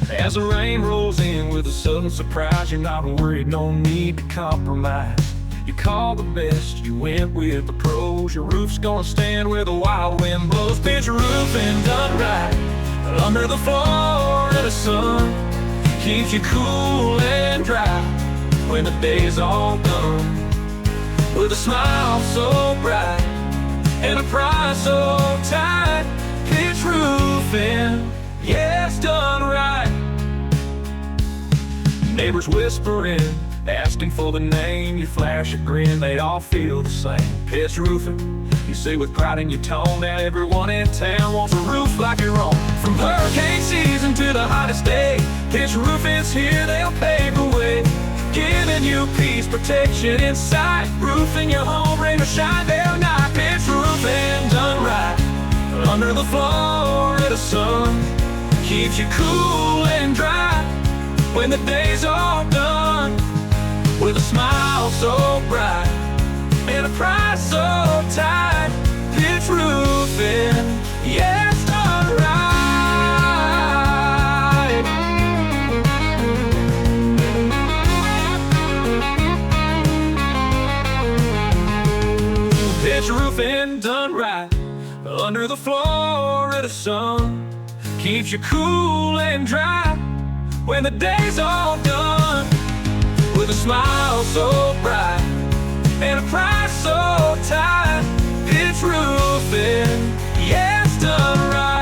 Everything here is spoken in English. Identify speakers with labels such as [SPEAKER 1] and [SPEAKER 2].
[SPEAKER 1] As the rain rolls in with a sudden surprise, you're not worried, no need to compromise. You call the best, you went with the pros. Your roof's gonna stand where the wild wind blows. Pitch roofing done right, under the Florida sun. Keeps you cool and dry when the day's all done. With a smile so bright and a price so tight, Pitch roofing, yeah, it's done right. Neighbors whispering, asking for the name. You flash a grin, they all feel the same. Pitch roofing, you say with pride in your tone. Now everyone in town wants a roof like your own. From hurricane season to the hottest day, Pitch roofing's here, they'll pave the way. Giving you peace, protection inside. Roofing your home, rain or shine, day or night. Pitch roofing done right, under the Florida sun. Keeps you cool and dry when the day's all done. With a smile so bright and a price so tight, Pitch roofing, yeah, it's done right. Pitch roofing done right, under the Florida sun. Keeps you cool and dry when the day's all done. With a smile so bright and a price so tight, Pitch roofing, yeah, it's done right.